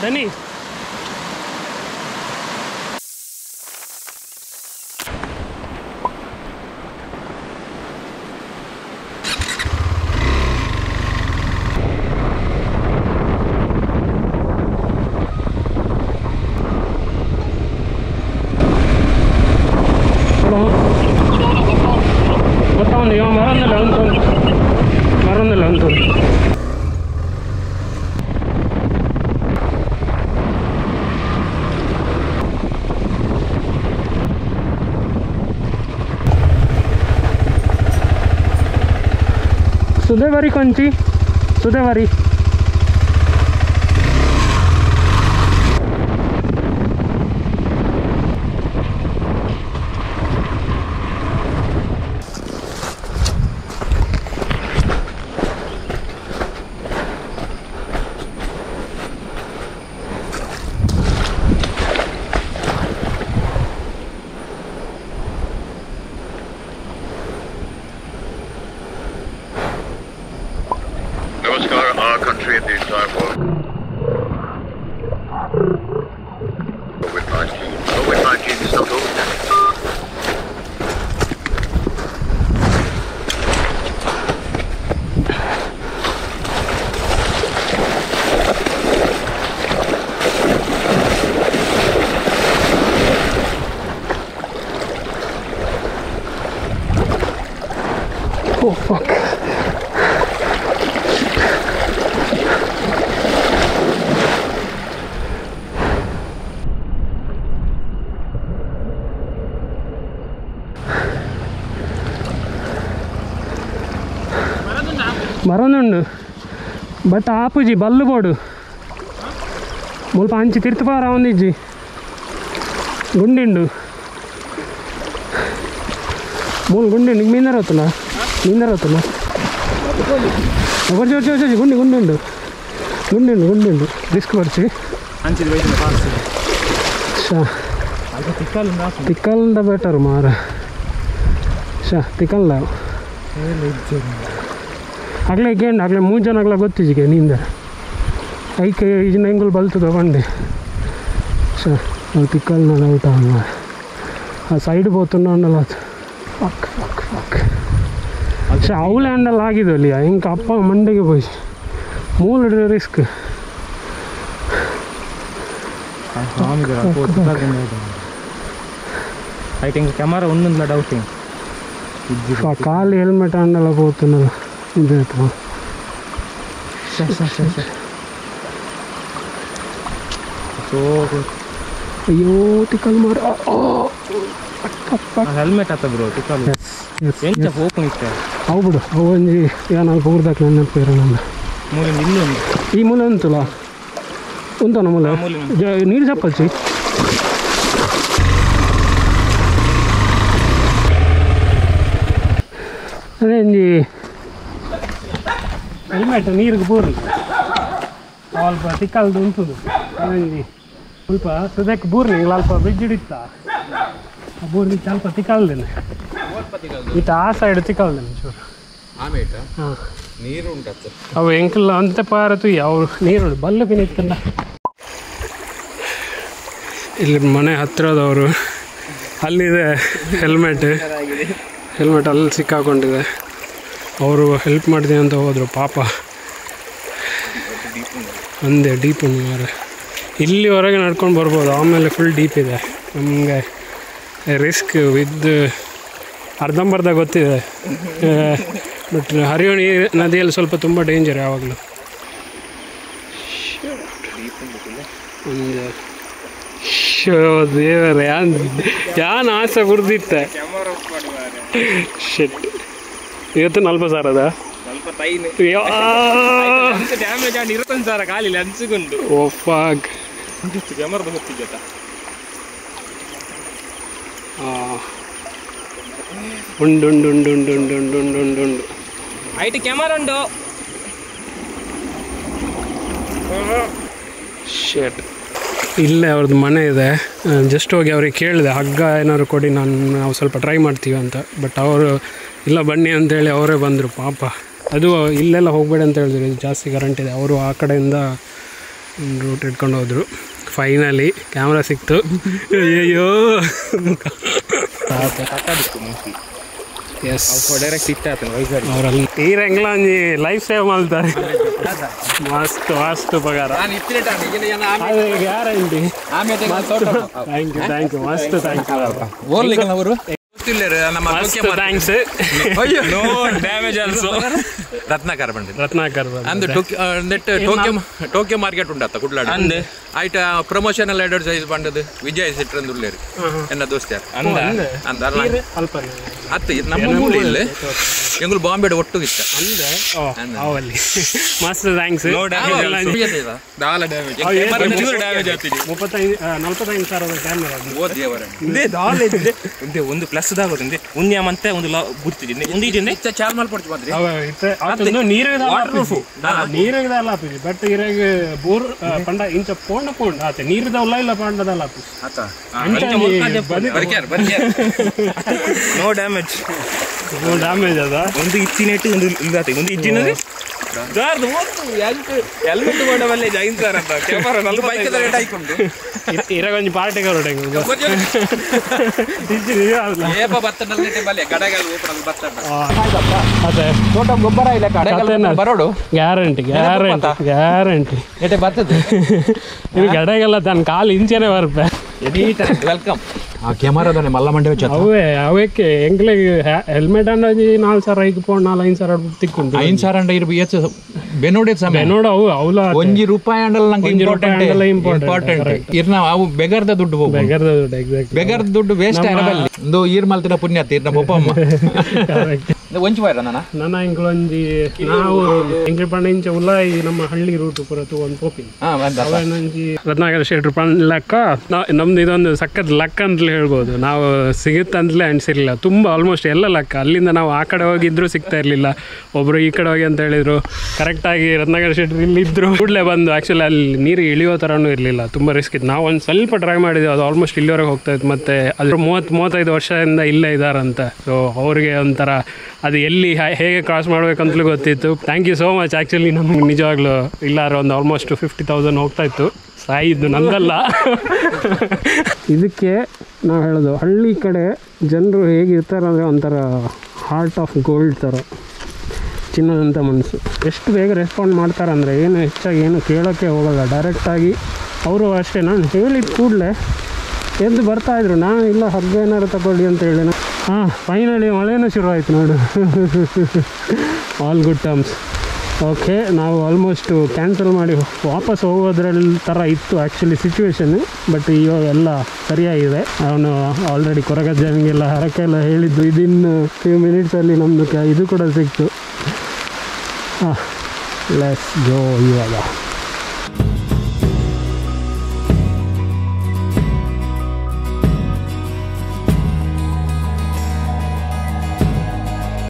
ಬನ್ನಿ. ಗೊತ್ತಾവുndi ಮರೊಂದಿಲ್ಲ ಅಂತು सुदेवारी कोणची सुदेवारी Our country and the entire world. COVID-19 is not over yet. Oh fuck. మరొందుండు but ఆపుజీ బల్లు పోడు ముಲ್ಪ అంచి తిరుతుపారా ఉంది ఇజ్జి గుండిండు మూలు గుండిండు మీందర అవుతున్నా ఒకటి చూసి గుండిండు రిస్క్ పడిచి ತಿಕ್ಕಲ್ದ ಬೆಟರು ಮಾರ ತಿಕ್ಕಲ್ಲ ಆಗ್ಲೇ ಗೇಂಡ್ ಆಗ್ಲೇ 3 ಜನ ಆಗ್ಲೇ ಗೊತ್ತಿಜಿಗೆ ನಿಂದ ಐಕೆ ಈಜಿನ ಹೆಂಗಲ್ ಬಲ್ತು ತಗೊಂಡೆ ಅದು ತಿಕ್ಕಲ್ ಔಟ ಆ ಸೈಡ್ పోతున్నా అన్నలా ఫక్ అవుల హ్యాండల్ ಆಗಿದಲ್ಲಿ ఇంకా అప్ప మండಗೆ పోయి ಮೂಲ ರಿಸ್ಕ್ ఐ థింక్ కెమెరా ఉందా డౌటింగ్ కాలు హెల్మెట్ హ్యాండల్ పోతున్నది ఇదే ಅಯ್ಯೋ ತಿಕ್ಕಲ್ ಮಾರ ಹೆಲ್ಮೆಟ್ ಆತ ಬ್ರೋ ತಿಕ್ಕಲ್ ಎಂಚ ಹೋಗ್ನಿತ್ತೆ ಅವು ಬಿಡು ಅವು ಒಂಜಿ ಏನಾಗ ಊರ್ದಾಕ ನನ್ನ ಪೇರು ನನ್ನ ಈ ಮೂಲೆ ಉಂಟಲ್ಲ ಉಂಟನ ಮೂಲೆ ನೀರು ಚಪ್ಪಲ್ಚಿ ಅದೇ ಒಂಜಿ ಹೆಲ್ಮೆಟ್ ನೀರಿಗೆ ಪೂರ್ಲಿ ಸ್ವಲ್ಪ ತಿಕ್ಕಲ್ದು ಉಂಟುದು ಅದೇ ಸ್ವಲ್ಪ ಸದ್ಯಕ್ಕೆ ಬೂರ್ನಿ ಸ್ವಲ್ಪ ಬ್ರಿಡ್ಜ್ ಹಿಡಿತ ಆ ಬೂರ್ನಿ ಸ್ವಲ್ಪ ತಿಕ್ಕಲ್ದೇನೆ ಇತ್ತು ಆ ಸೈಡ್ ತಿಕ್ಕಲ್ದೇನೆ ಚೂರು ಹಾಂ ನೀರು ಉಂಟು ಅವು ಎಂಕಲ್ ಅಂತೆ ಪಾರತು ಯಾವ ನೀರು ಬಲ್ಲು ಬಿನಿತ್ತಲ್ಲ ಇಲ್ಲಿ ಮನೆ ಹತ್ತಿರದವರು ಅಲ್ಲಿದೆ ಹೆಲ್ಮೆಟ್ ಅಲ್ಲಿ ಸಿಕ್ಕಾಕೊಂಡಿದೆ ಅವರು ಹೆಲ್ಪ್ ಮಾಡಿದೆ ಅಂತ ಹೋದರು ಪಾಪ ಅಂದೆ ಡೀಪ್ ಉಂಟು ಮಾರೆ ಇಲ್ಲಿವರೆಗೆ ನಡ್ಕೊಂಡು ಬರ್ಬೋದು ಆಮೇಲೆ ಫುಲ್ ಡೀಪ್ ಇದೆ ನಮಗೆ ರಿಸ್ಕ್ ವಿದ್ ಅರ್ಧಂಬರ್ಧ ಗೊತ್ತಿದೆ ಬಟ್ ಹರಿಯೋ ನದಿಯಲ್ಲಿ ಸ್ವಲ್ಪ ತುಂಬ ಡೇಂಜರ್ ಯಾವಾಗಲೂ ಒಂದು ದೇವರ ಯಾನ್ ಆಸೆ ಬುರ್ದಿತ್ತೆ ಶೆಟ್ ಇವತ್ತು 40,000 ಅದ ಡ್ಯಾಮೇಜ್ ಆಗಿ 20,000 ಕಾಲಿಲ್ಲ ಅನ್ಸಿಕೊಂಡು ಓ ಫಾಗ್ ಕ್ಯಾಮರಾ ಗೊತ್ತಿದ್ದ ಉಂಡು ಐಟಿ ಕ್ಯಾಮರಾ ಉಂಟು ಶೆಟ್ ಇಲ್ಲೇ ಅವ್ರದ್ದು ಮನೆ ಇದೆ ಜಸ್ಟ್ ಹೋಗಿ ಅವ್ರಿಗೆ ಕೇಳಿದೆ ಹಗ್ಗ ಏನಾದ್ರು ಕೊಡಿ ನಾವು ಸ್ವಲ್ಪ ಟ್ರೈ ಮಾಡ್ತೀವಿ ಅಂತ ಬಟ್ ಅವರು ಇಲ್ಲ ಬನ್ನಿ ಅಂತೇಳಿ ಅವರೇ ಬಂದರು ಪಾಪ ಅದು ಇಲ್ಲೆಲ್ಲ ಹೋಗಬೇಡಿ ಅಂತ ಹೇಳಿದ್ರು ಇದು ಜಾಸ್ತಿ ಕರೆಂಟ್ ಇದೆ ಅವರು ಆ ಕಡೆಯಿಂದ ರೂಟ್ ಇಟ್ಕೊಂಡು ಹೋದರು. ಫೈನಲಿ ಕ್ಯಾಮ್ರಾ ಸಿಕ್ತು. ಅಯ್ಯಯ್ಯೋ ಎಸ್ ಡೈರೆಕ್ಟ್ ಇಟ್ಟಾತ ವೈಸರ್ ಅವರಲ್ಲಿ ಈರೆಂಗ್ಲ ಒಂಜಿ ಲೈಫ್ ಸೇವ್ ಮಾಡ್ತಾರೆ. ಮಸ್ತ್ ಮಸ್ತ್ ಪಗಾರ ಗ್ಯಾರಂಟಿ. ಥ್ಯಾಂಕ್ ಯು ಮಸ್ತ್ thank you thanks. No damage also. Ratnakar Bandi Ratnakar ಅಂದ್ ಟೋಕಿಯೋ ಮಾರ್ಕೆಟ್ ಉಂಟತ್ತ ಕುಡ್ಲಾಡ ಅಂದ್ ಆಯ್ತ ಪ್ರಮೋಷನಲ್ ಅಡ್ವರ್ಟೈಸ್ ಬಂದದ್ದು ವಿಜಯ್ ಸಿಟ್ರಂದ್ ಉಳ್ಳೇರು ಎನ್ನ ದೋಸ್ತ್ಯಾರ ಅಂದ ಅಲ್ಪ ಅತ್ತ ನಮ್ಮ ಮೂಲೆ ಇಲ್ಲ ಎಂಗುಲು ಬಾಂಬೆ ಒಟ್ಟು ಇಷ್ಟ ಅಂದೆ ಅವಲ್ಲಿ ಮಸ್ತ್ ಥ್ಯಾಂಕ್ಸ್. ಒಂದು ಪ್ಲಸ್ ದಾಗೋದು ಉನ್ಯ ಮತ್ತೆ ಒಂದು ಬುತ್ತಿದೆ ಒಂದು ಚಾರ್ಮಲ್ ಪಡ್ತು ಬಂದ್ರಿ ನೀರಿಗದಲ್ಲ ಬಟ್ ಇರಾಗ ಬೋರ್ ಪಂಡ ಇಂಚ ಪೋಂಡ ಪೋಂಡ ಆತ ನೀರಿದವಲ್ಲ ಇಲ್ಲ ಪಾಂಡದಲ್ಲ ನೋ ಡ್ಯಾಮೇಜ್. ನೋ ಡ್ಯಾಮೇಜ್ ಅದ. ಒಂದು ಇಚ್ಚಿನೆಟ್ಟು ಒಂದು ಇದಾತ ಒಂದು ಇಚ್ಚಿನದು ಹೆಲ್ಮೆಟ್ ಮಾಡವಲ್ಲೇ ಜೈನ್ ಸರ್ ಅಂತ ಕ್ಯಾಮರಾ ನಲ್ಲು ಬೈಕ್ ರೇಟ್ ಹಾಕೊಂಡು ಇರಾಗ ಒಂದು ಪಾರ್ಟಿಗೆ ಹೊರಟೆ ಗೊಬ್ಬರ ಇಲ್ಲ ಬರೋಡು ಗ್ಯಾರಂಟಿ ಗ್ಯಾರಂಟಿ ಗ್ಯಾರಂಟಿ ಬರ್ತದೆ ಇದು ಗಡೆಗೆಲ್ಲ ತನ್ನ ಕಾಲು ಇಂಚೆನೆ ಬರ್ಪೆ. ವೆಲ್ಕಮ್ ಆ ಕ್ಯಾಮರಾದಾನೆ ಮಲ್ಲ ಮಂಡೆ ಅವೇ ಅವಕ್ಕೆ ಎಂಗ್ಲಿಗೆ ಹೆಲ್ಮೆಟ್ ಅನ್ನೋದು 4,000 ಐಕ್ಕೊಂಡು 4-5,000 ತಿಕ್ಕೊಂಡು 5,000 ಅಂಡ ಇರ್ಬೇಕು ಏಚ್ ಬೆನೋಡೆ ಸಮಯ ನೋಡು ಅವು ಅವಲ ₹1 ಅಂಡಲ್ಲ ನಂಗೆ ಇಂಪಾರ್ಟೆಂಟ್ ಇರ್ನ ಅವು ಬೆಗರ್ದ ದುಡ್ಡು ಹೋಗು ಬೆಗರ್ದ ದುಡ್ಡು ಎಕ್ಸಾಕ್ಟ್ ಬೆಗರ್ದ ದುಡ್ಡು ವೇಸ್ಟ್ ಆಗಬಲ್ಲ ಒಂದು ಈರ್ ಮಲ್ತಿನ ಪುಣ್ಯತೆ ಇರ್ನ ಪಪ್ಪಮ್ಮ ಒಂಚು ಬಾಯ್ರ ನನ್ನ ಇಂಕ್ಲೊಂಜಿ ನಾವು ಎಂಕ್ಲಿ ಪಂಡ ಇಂಚ ಉಲಾಯಿ ನಮ್ಮ ಹಳ್ಳಿ ರೂಟ್ ಪುರತು ಒಂದು ಪೋಪಿ ಅವನಂಜಿ ರತ್ನಾಕರ ಶೆಟ್ರು ಲೆಕ್ಕ ನಮ್ದು ಇದೊಂದು ಸಖತ್ ಲಕ್ ಅಂತಲೇ ಹೇಳ್ಬೋದು. ನಾವು ಸಿಗುತ್ತಂತಲೇ ಅನಿಸಿರಲಿಲ್ಲ. ತುಂಬ ಆಲ್ಮೋಸ್ಟ್ ಎಲ್ಲ ಲೆಕ್ಕ. ಅಲ್ಲಿಂದ ನಾವು ಆ ಕಡೆ ಹೋಗಿದ್ರು ಸಿಗ್ತಾ ಇರಲಿಲ್ಲ, ಒಬ್ಬರು ಈ ಕಡೆ ಹೋಗಿ ಅಂತ ಹೇಳಿದರು. ಕರೆಕ್ಟಾಗಿ ರತ್ನಾಕರ ಶೆಟ್ರು ಇಲ್ಲಿದ್ದರು ಕೂಡಲೇ ಬಂದು. ಆ್ಯಕ್ಚುಲಿ ಅಲ್ಲಿ ನೀರು ಇಳಿಯೋ ಥರನೂ ಇರಲಿಲ್ಲ, ತುಂಬ ರಿಸ್ಕ್ ಇತ್ತು. ನಾವು ಒಂದು ಸ್ವಲ್ಪ ಟ್ರೈ ಮಾಡಿದ್ವಿ, ಅದು ಆಲ್ಮೋಸ್ಟ್ ಇಲ್ಲಿವರೆಗೆ ಹೋಗ್ತಾಯಿತ್ತು. ಮತ್ತು ಅದ್ರ 30-35 ವರ್ಷದಿಂದ ಇಲ್ಲೇ ಇದ್ದಾರಂತ. ಸೊ ಅವ್ರಿಗೆ ಒಂಥರ ಅದು ಎಲ್ಲಿ ಹೇಗೆ ಕ್ರಾಸ್ ಮಾಡಬೇಕಂತಲೂ ಗೊತ್ತಿತ್ತು. Thank you so much. Actually ನಮಗೆ ನಿಜವಾಗ್ಲೂ ಇಲ್ಲಾರ ಒಂದು ಆಲ್ಮೋಸ್ಟ್ 50,000 ಹೋಗ್ತಾಯಿತ್ತು. ಸಾಯಿದ್ದು ನಂದಲ್ಲ. ಇದಕ್ಕೆ ನಾವು ಹೇಳೋದು ಹಳ್ಳಿ ಕಡೆ ಜನರು ಹೇಗಿರ್ತಾರೆ ಅಂದರೆ ಒಂಥರ ಹಾರ್ಟ್ ಆಫ್ ಗೋಲ್ಡ್ ಥರ, ಚಿನ್ನದಂಥ ಮನಸ್ಸು. ಎಷ್ಟು ಬೇಗ ರೆಸ್ಪಾಂಡ್ ಮಾಡ್ತಾರೆ ಅಂದರೆ ಏನು ಹೆಚ್ಚಾಗಿ ಏನು ಕೇಳೋಕ್ಕೆ ಹೋಗಲ್ಲ. ಡೈರೆಕ್ಟಾಗಿ ಅವರು ಅಷ್ಟೇ. ನಾನು ಹೇಳಿದ ಕೂಡಲೇ ಎದ್ದು ಬರ್ತಾಯಿದ್ರು. ನಾನು ಇಲ್ಲ ಹಗ್ಗ ಏನಾರು ತಗೊಳ್ಳಿ ಅಂತ ಹೇಳಿ. ಹಾಂ ಫೈನಲಿ ಮಳೆನೂ ಶುರುವಾಯಿತು ನೋಡು. All good terms. ಓಕೆ, ನಾವು ಆಲ್ಮೋಸ್ಟು ಕ್ಯಾನ್ಸಲ್ ಮಾಡಿ ವಾಪಸ್ ಹೋಗೋದ್ರಲ್ಲಿ ಥರ ಇತ್ತು ಆ್ಯಕ್ಚುಲಿ ಸಿಚುವೇಶನ್ನು. ಬಟ್ ಇವಾಗ ಎಲ್ಲ ಸರಿಯಾಗಿದೆ. ಅವನು ಆಲ್ರೆಡಿ ಕೊರಗಜ್ಜನಿಗೆಲ್ಲ ಹರಕೆ ಎಲ್ಲ ಹೇಳಿದ್ದು. ಇದಿನ್ನು ಫ್ಯೂ ಮಿನಿಟ್ಸಲ್ಲಿ ನಮ್ಮದು ಇದು ಕೂಡ ಸಿಕ್ತು. ಹಾಂ ಲೆಟ್ಸ್ ಗೋ ಇವಾಗ.